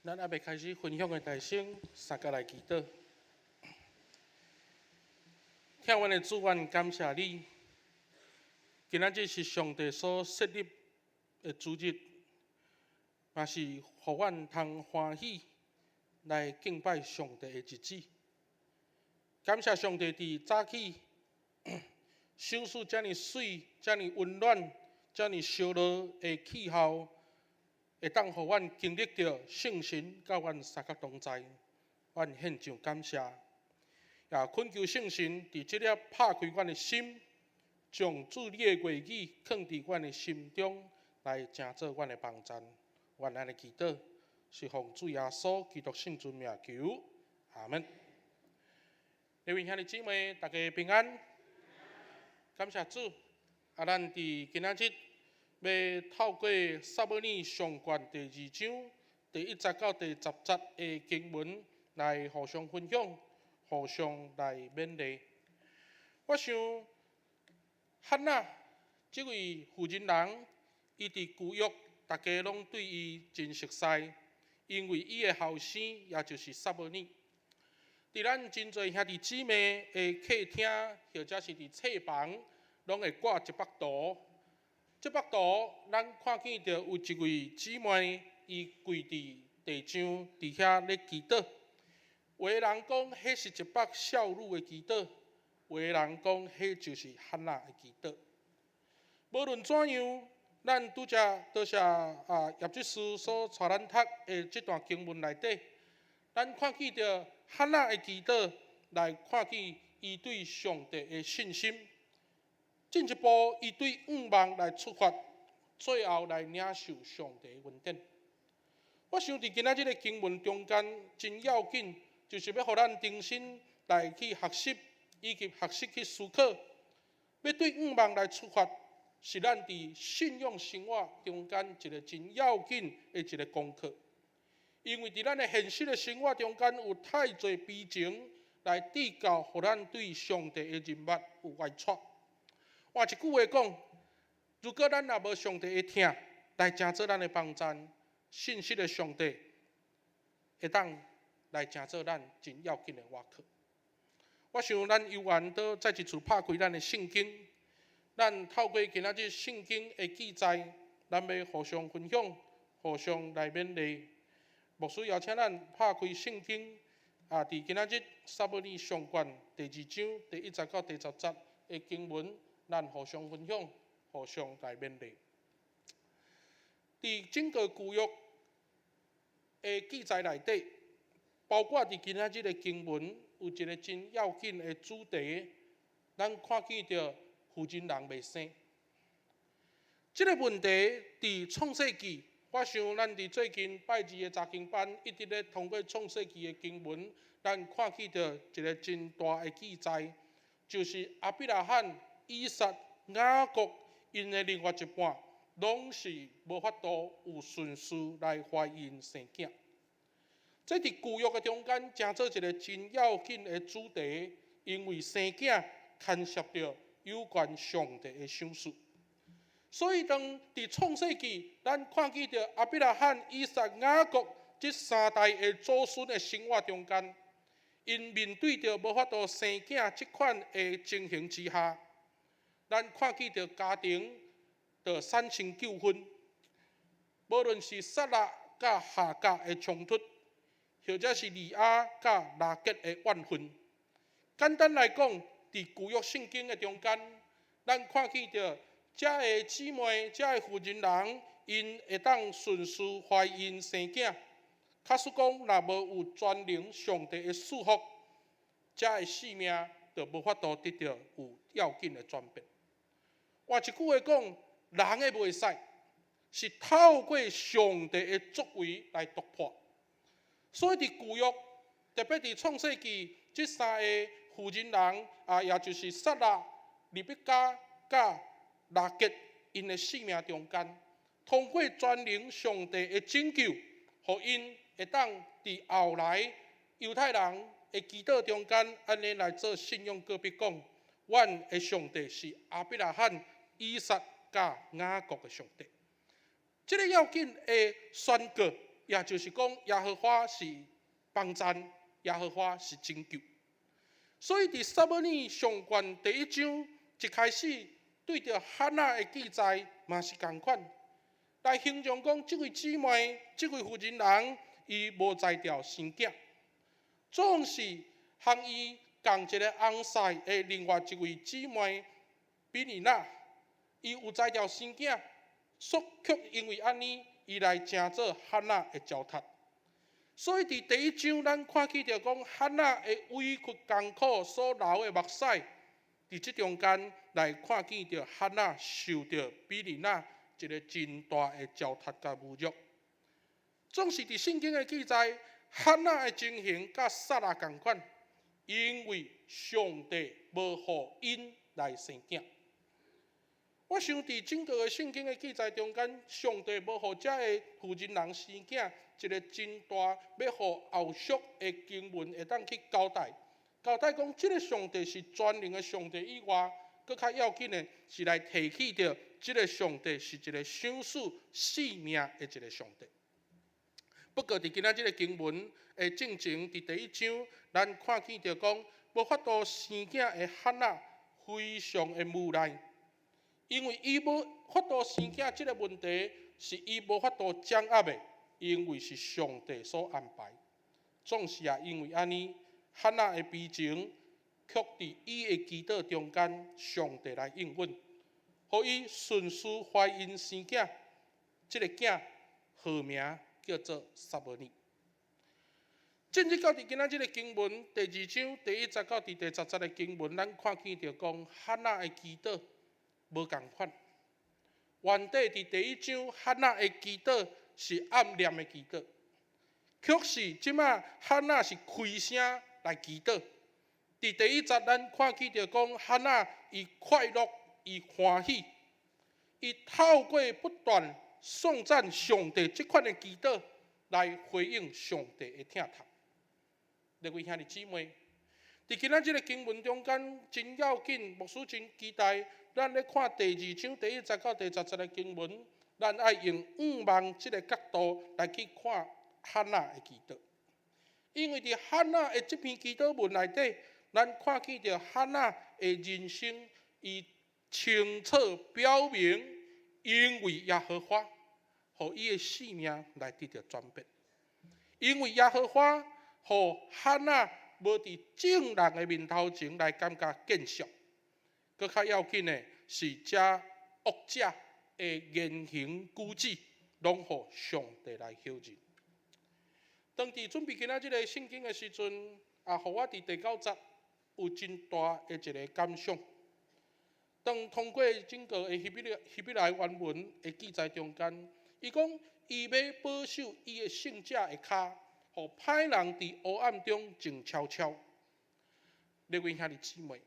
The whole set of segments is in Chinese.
咱还未开始分享的大声，三个来祈祷。听阮的主愿，感谢你。今仔日是上帝所设立的主日，也是互阮通欢喜来敬拜上帝的日子。感谢上帝伫早起享受遮尔水、遮尔温暖、遮尔烧热的气候，会当互阮经历到圣神甲阮三角同在，阮献上感谢。也恳求圣神伫即粒拍开阮的心，将主你的话语放伫阮的心中，来成做阮的帮助。阮安尼祈祷，是奉主耶稣基督圣尊名求，阿门。各位兄弟姊妹，大家平安，感谢主。咱伫今仔日要透过撒母耳上卷第2章第1节到第10节的经文来互相分享，互相来勉励。我想，汉娜这位妇人人，伊伫旧约，大家拢对伊真熟悉，因为伊的后生也就是撒母耳。伫咱真侪兄弟姊妹的客厅，或者是伫册房，拢会挂一幅图。这幅图，咱看见到有一位姊妹，伊跪伫地上，伫遐咧祈祷。有的人讲，迄是一幅少女的祈祷；有的人讲，迄就是汉娜的祈祷。无论怎样，咱拄则多谢叶执事所带咱读的这段经文内底，咱看见到汉娜的祈祷，来看见伊对上帝的信心。进一步，伊对愿望来出发，最后来领受上帝的恩典。我想伫今仔日的经文中间，真要紧，就是要互咱重新来去学习，以及学习去思考。要对愿望来出发，是咱伫信仰生活中间一个真要紧的一个功课。因为伫咱的现实的生活中间，有太侪悲情来致到，互咱对上帝的认捌有歪错。换一句话讲，如果咱也无上帝的疼来成做咱的帮助，信息的上帝会当来成做咱真要紧的外壳。我想咱有缘倒再一次拍开咱的圣经，咱透过今仔日圣经的记载，咱要互相分享，互相来勉励。牧师邀请咱拍开圣经，伫今仔日撒母耳上卷第2章第1节到第10节的经文。咱互相分享，互相来勉励。伫整个旧约的记载内底，包括伫今仔日的经文，有一个真要紧的主题，咱看见到妇人人未生。这个问题伫创世纪，我想咱伫最近拜二的查经班，一直咧通过创世纪的经文，咱看见到一个真大的记载，就是亚伯拉罕、以撒、雅各，因的另外一半，拢是无法度有顺序来怀孕生囝。这伫旧约的中间，成做一个真要紧的主题，因为生囝牵涉到有关上帝的赏赐。所以，当伫创世纪，咱看见到亚伯拉罕、以撒、雅各这三代的祖孙的生活中间，因面对着无法度生囝这款的情形之下，咱看见到家庭的产生纠纷，无论是撒拉甲夏甲的冲突，或者是利亚甲拉结的怨恨。简单来讲，伫旧约圣经的中间，咱看见到这个姊妹、这个妇人人，因会当顺序怀孕生囝。假使讲若无有专灵上帝的祝福，这个性命就无法度得到有要紧的转变。换一句话讲，人的袂使是透过上帝的作为来突破。所以伫旧约，特别伫创世纪，这三个妇人人也就是撒拉、利比加甲拉结，因的性命中间，通过专灵上帝的拯救，互因会当伫后来犹太人的祈祷中间，安尼来做信仰告别讲，阮的上帝是亚伯拉罕、以撒甲雅各的上帝。这个要紧的宣告，也就是讲耶和华是帮赞，耶和华是拯救。所以伫撒母耳上卷第1章一开始对着哈娜的记载嘛是同款，来形容讲这位姊妹、这位妇人人，伊无才调生囝，总是和伊共一个翁婿的另外一位姊妹比尼娜，伊有才调生囝，却因为安尼，伊来成做哈娜的交托。所以伫第1章，咱看见着讲哈娜的委屈艰苦所流的目屎，伫即中间来看见着哈娜受着比尼娜一个真大的糟蹋甲侮辱。总是伫圣经的记载，哈娜的情形甲撒拉同款，因为上帝无互因来生囝。我想伫整个圣经的记载中间，上帝无互遮个妇人人生囝，一个真大要互后续的经文会当去交代讲，即个上帝是全能的上帝以外，搁较要紧的是来提起着即个上帝是一个享受性命的一个上帝。不过伫今仔即个经文的正前伫第1章，咱看见着讲无法度生囝的哈娜非常的无奈。因为伊无法度生囝即个问题，是伊无法度掌握的，因为是上帝所安排。总是也因为安尼，哈娜的悲情，却伫伊的祈祷中间，上帝来应允，互伊顺势怀孕生囝。即个囝号名叫做撒母耳。进入到伫今仔即个经文第2章第1节到第10节的经文，咱看见着讲哈娜的祈祷。无共款，原底伫第1章，哈娜的祈祷是暗念的祈祷，却是即马哈娜是开声来祈祷。伫第1节，咱看见着讲哈娜伊快乐，伊欢喜，伊透过不断颂赞上帝即款的祈祷，来回应上帝的疼痛。各位兄弟姊妹，伫今仔即个经文中间真要紧，牧师真期待。咱咧看第2章第1节到第10节的经文，咱爱用5望即个角度来去看哈娜的祈祷，因为伫哈娜的这篇祈祷文内底，咱看见着哈娜的人生，伊清楚表明，因为耶和华，互伊的性命来得到转变，因为耶和华，互哈娜无伫众人的面头前来感觉见笑。搁较要紧的是，遮恶者的言行举止，拢互上帝来晓认。当伫准备今仔即个圣经的时阵，互我伫第9节有真大的一个感想。当通过整个的希伯来原文的记载中间，伊讲伊要保守伊的圣者的骹，互歹人伫黑暗中静悄悄。各位兄弟姊妹。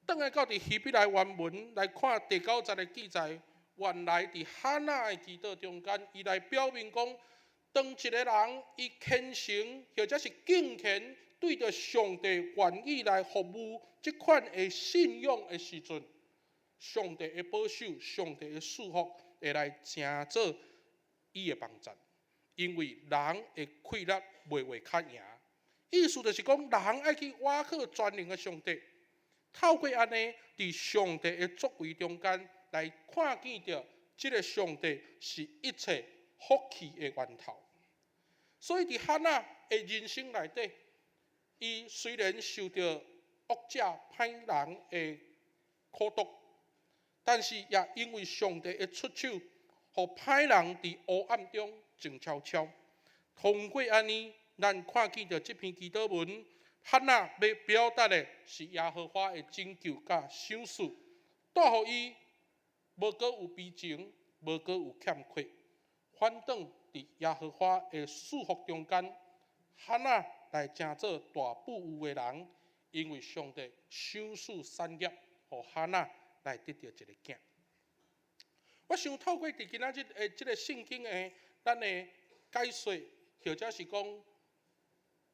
转来到伫希伯来原文来看第9节的记载，原来伫哈娜的祈祷中间，伊来表明讲，当一个人伊虔诚或者是敬虔，对着上帝愿意来服务即款的信仰的时阵，上帝的保守、上帝的祝福会来成做伊的帮助，因为人的气力袂会较赢。意思就是讲，人爱去倚靠全能的上帝。透过安尼，伫上帝的作为中间来看见着，即个上帝是一切福气的源头。所以伫哈娜的人生内底，伊虽然受到恶者歹人的苦毒，但是也因为上帝的出手，互歹人伫黑暗中静悄悄。通过安尼，咱看见着这篇祈祷文。哈娜要表达的是耶和华的拯救甲赏赐，带互伊无阁有悲情，无阁有欠缺，反倒伫耶和华的祝福中间，哈娜来成做大富有的人，因为上帝赏赐产业，互哈娜来得到一个囝。我想透过伫今仔日的这个圣经的咱的解说，或者是讲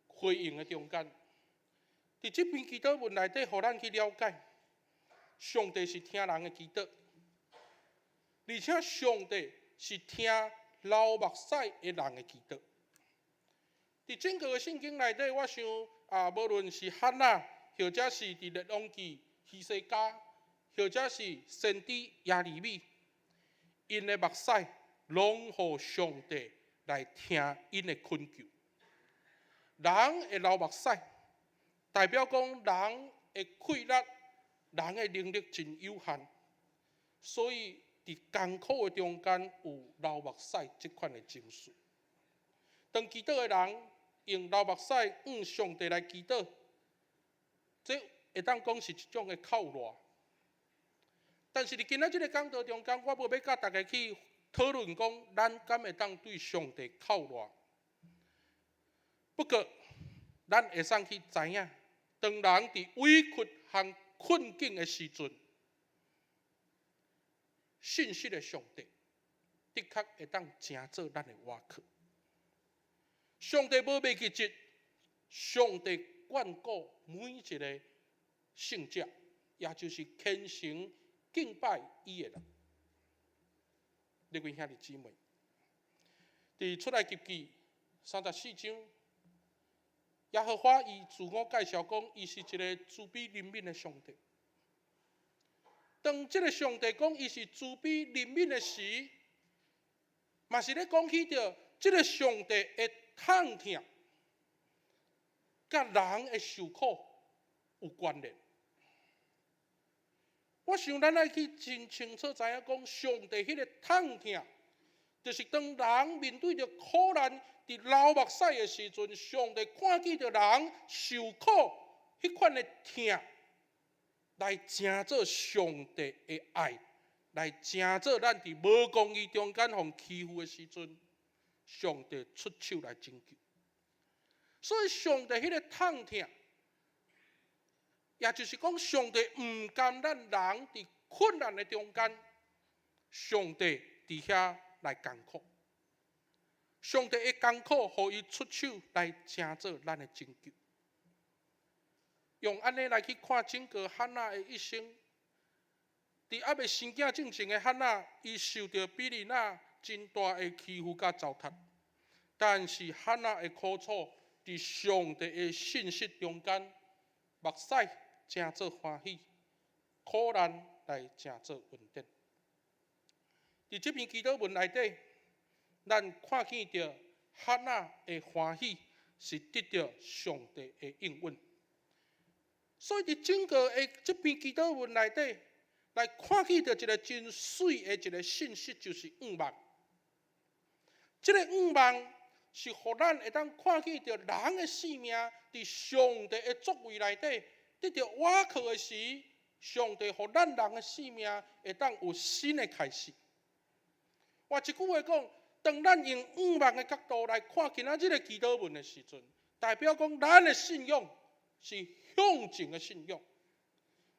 回应的中间。伫这篇祈祷文内底，互咱去了解，上帝是听人的祈祷，而且上帝是听流目屎的人的祈祷。伫整个的圣经内底，我想无论是汉娜，或者是伫列王记希西家，或者是先知耶利米，因的目屎拢互上帝来听因的恳求。人会流目屎，代表讲人的气力、人的能力真有限，所以伫艰苦的中间有流目屎这款的情绪。当祈祷的人用流目屎向上帝来祈祷，这会当讲是一种的靠赖。但是伫今仔日个讲道中间，我无要甲大家去讨论讲，咱敢会当对上帝靠赖。不过，咱会使去知影，当人伫委屈和困境的时阵，信实的上帝的确会当成做咱的倚靠。上帝无袂记节，上帝眷顾每一个圣者，也就是虔诚敬拜伊的人。你位兄弟姊妹，伫出埃及记34章，耶和华伊自我介绍讲，伊是一个慈悲怜悯的上帝。当这个上帝讲伊是慈悲怜悯的时，嘛是咧讲起着这个上帝的痛痛，甲人的受苦有关联。我想咱爱去真清楚知影讲，上帝迄个痛痛，就是当人面对着苦难、伫流目屎的时阵，上帝看见着人受苦，迄款的痛，来成做上帝的爱，来成做咱伫无公义中间互欺负的时阵，上帝出手来拯救。所以上帝迄个痛痛，也就是讲，上帝唔甘咱人伫困难的中间，上帝伫遐来艰苦。上帝的艰苦，互伊出手来成做咱的拯救。用安尼来去看整个汉娜的一生，伫还未生囝正前的汉娜，伊受到比利娜真大的欺负甲糟蹋，但是汉娜的苦楚，伫上帝的信息中间，目屎成做欢喜，苦难来成做稳定。伫这篇祈祷文内底，咱看见着汉娜的欢喜是得到上帝的应允。所以伫整个的这篇祈祷文内底，来看见到一个真水的一个信息，就是愿望。这个愿望是互咱会当看见到人的性命伫上帝的作为内底得到倚靠的时，上帝互咱人的性命会当有新的开始。换一句话讲，当咱用愿望的角度来看今仔日个祈祷文的时阵，代表讲咱的信仰是向前的信仰，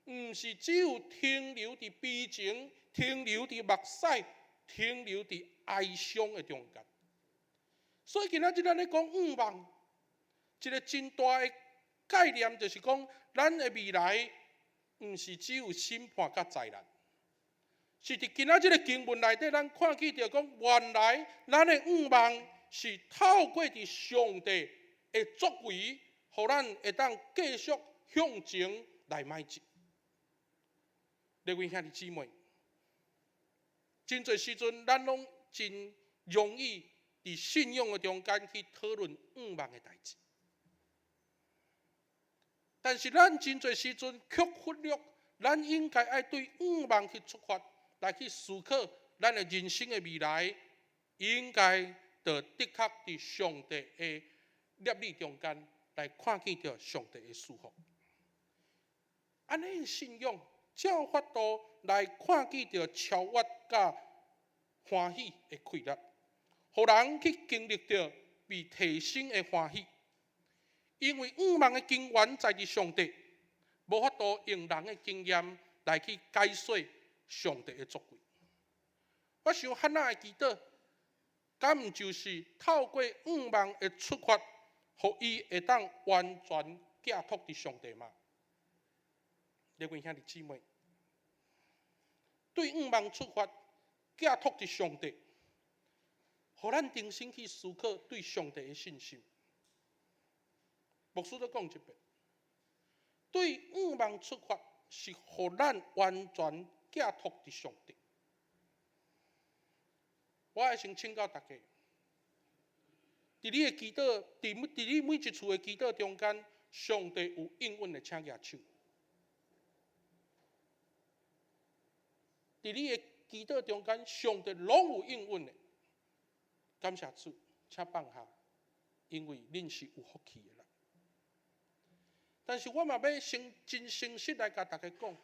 唔是只有停留伫悲情、停留伫目屎、停留伫哀伤的中间。所以今仔日咱咧讲愿望，一个真大的概念就是讲，咱的未来唔是只有审判甲灾难，是伫今仔日个经文内底，咱看见着讲，原来咱的愿望是透过伫上帝的作为，互咱会当继续向前来迈进。各位兄弟姊妹，真侪时阵，咱拢真容易伫信仰的中间去讨论愿望的代志，但是咱真侪时阵却忽略，咱应该爱对愿望去出发，来去思考咱的人生的未来，应该的确伫上帝的业力中间来看见到上帝的祝福。安尼的信仰，才有法度来看见到超越甲欢喜的快乐，互人去经历到被提升的欢喜。因为愿望的根源在于上帝，无法度用人的经验来去解释上帝的作为。我想汉娜的祈祷，敢毋就是透过愿望的出发，互伊会当完全寄托伫上帝吗？各位兄弟姊妹，对愿望出发，寄托伫上帝，互咱重新去思考对上帝的信心。牧师都讲一遍，对仰望出发是互咱完全寄托伫上帝。我爱先请教大家，伫你的祈祷，伫你每一次的祈祷中间，上帝有应允的，请举手。伫你的祈祷中间，上帝拢有应允的，感谢主，请放下，因为恁是有福气的人。但是我嘛要真诚实来甲大家讲，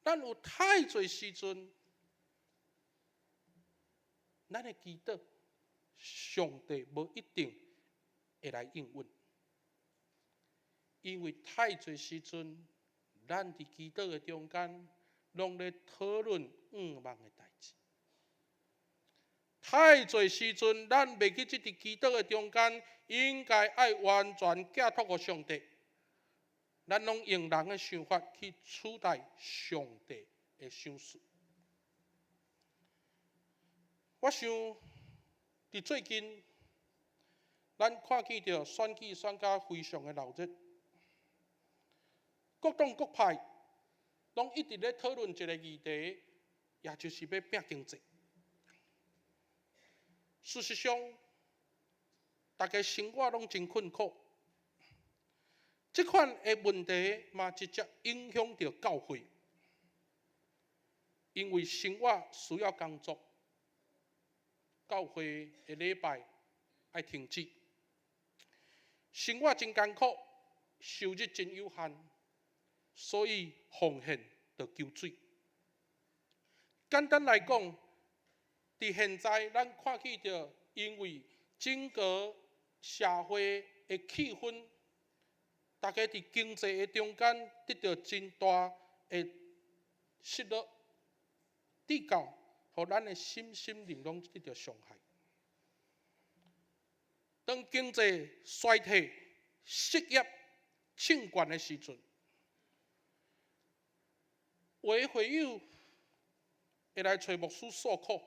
咱有太侪时阵，咱的祈祷，上帝无一定会来应允，因为太侪时阵，咱伫祈祷的中间，拢咧讨论仰望的代志。太侪时阵，咱袂记即伫祈祷的中间，应该爱完全寄托互上帝。咱拢用人的想法去取代上帝的想事。我想，伫最近，咱看见着选举选甲非常的闹热，各党各派拢一直咧讨论一个议题，也就是要拼经济。事实上，大家生活拢真困苦。这款的问题嘛，直接影响到教会，因为生活需要工作，教会的礼拜要停止，生活真艰苦，收入真有限，所以奉献就求水。简单来讲，伫现在咱看起着，因为整个社会的气氛。大家伫经济的中间得到真大的失落，至到互咱的心灵拢得到伤害。当经济衰退、失业、清悬的时阵，有的会友会来找牧师诉苦，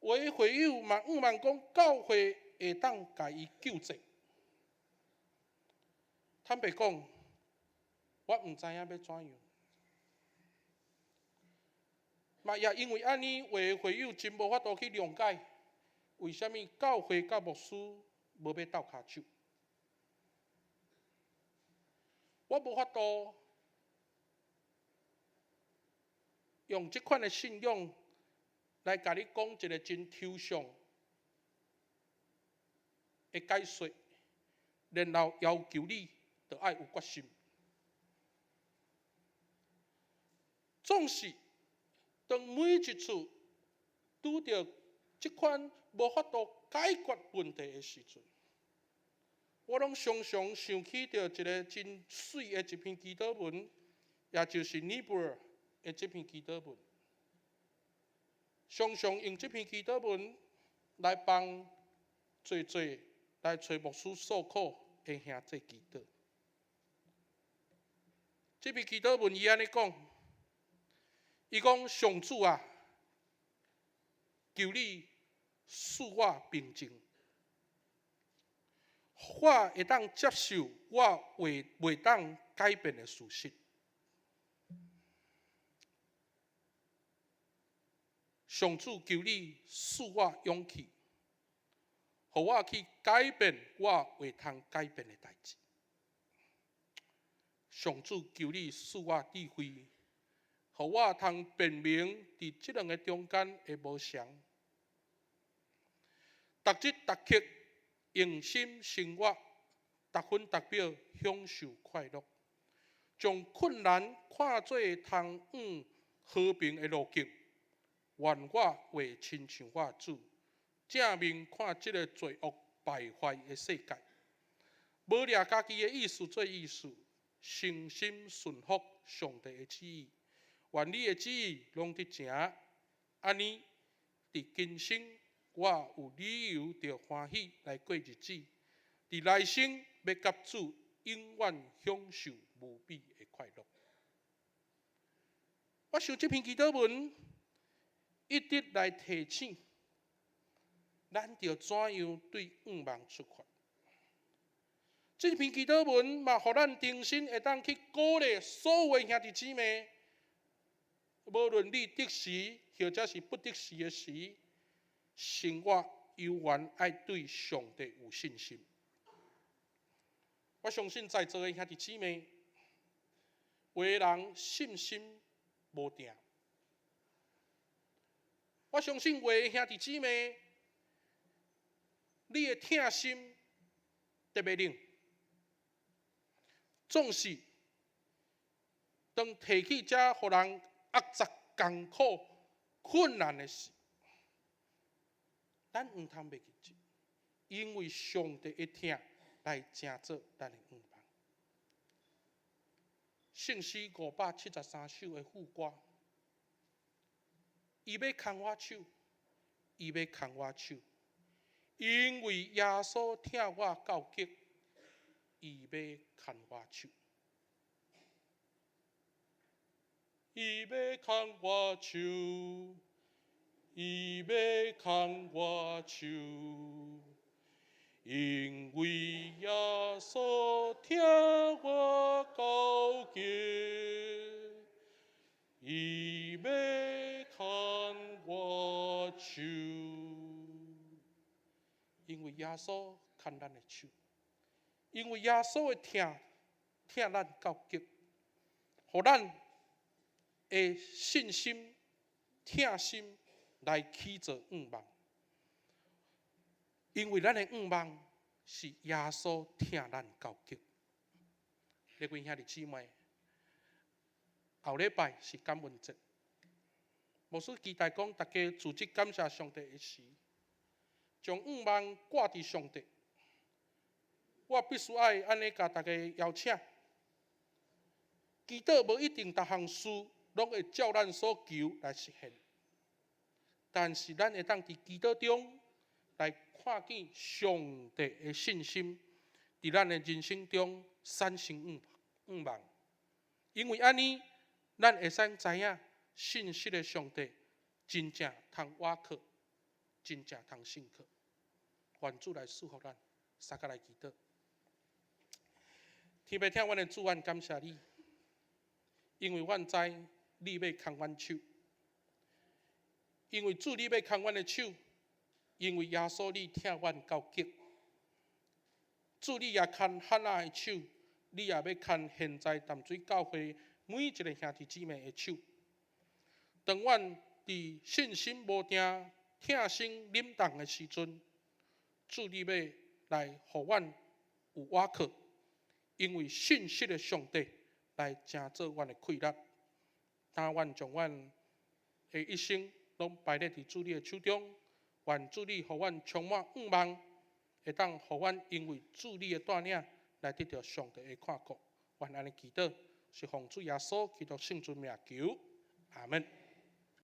有的会友嘛仰望讲教会会当甲伊救济。坦白讲，我唔知影要怎样，嘛也因为安尼，有的会友真无法度去谅解，为什么教会甲牧师无要斗骹手？我无法度用这款的信仰来甲你讲一个真抽象的解说，然后要求你。就爱有决心。总是当每一次拄到这款无法度解决问题的时阵，我拢常常想起着一个真水的一篇祈祷文，也就是尼泊尔的这篇祈祷文。常常用这篇祈祷文来帮侪来找牧师诉苦的兄弟祈祷。这篇祈祷文伊安尼讲，伊讲上主啊，求你赐我平静，我会当接受我袂当改变的事实。上主求你赐我勇气，互我去改变我袂通改变的代志。上主求你赐我智慧，互我通辨明伫这两个中间的无常。逐日逐刻用心生活，逐分逐秒享受快乐，将困难看作通往和平的路径。愿我会亲像我主，正面看这个罪恶败坏的世界，无掠家己的意思做意思。诚心顺服上帝的旨意，愿你的旨意拢得成。安尼，伫今生我有理由着欢喜来过日子，伫来生要甲主永远享受无比的快乐。我想这篇祈祷文一直来提醒，咱着怎样对愿望出发。这篇祈祷文嘛，互咱重新会当去鼓励所有兄弟姊妹，无论你得时或者是不得时的时，生活犹原爱对上帝有信心。我相信在座的兄弟姊妹，有的人信心无定。我相信有的兄弟姊妹，你的疼心特别冷。总是当提起这互人压榨、艰苦、困难的事，咱唔通袂记住，因为上帝一疼来成做咱的愿望。圣诗573首的副歌，伊要牵我手，伊要牵我手，因为耶稣疼我到极。伊要牵我手，伊要牵我手，伊要牵我手，因为耶稣疼我到极，伊要牵我手，因为耶稣牵咱的手。因为耶稣的疼咱到极，互咱的信心、疼心来起做愿望。因为咱的愿望是耶稣疼咱到极。各位兄弟姊妹，后礼拜是感恩节，牧师期待讲大家组织感谢上帝的时，将愿望挂伫上帝。我必须爱安尼甲大家邀请，祈祷无一定逐项事拢会照咱所求来实现，但是咱会当伫祈祷中来看见上帝的信心，伫咱的人生中产生愿望。因为安尼，咱会使知影信实的上帝真正通瓦靠，真正通信靠。愿主来赐福咱，三个来祈祷。天父听阮的主，阮感谢你，因为阮知你要牵阮手，因为主你要牵阮的手，因为耶稣你疼阮到极，主你也牵汉仔的手，你也要牵现在淡水教会每一个兄弟姊妹的手。当阮伫信心无定、疼心冷冻的时阵，主你要来互阮有瓦靠。因为信实的上帝来成做阮的气力，当阮将阮的一生拢摆咧伫主你的手中，愿主你互阮充满愿望，会当互阮因为主你的带领来得到上帝的看顾。愿安尼祈祷，是奉主耶稣基督圣尊名求，阿门。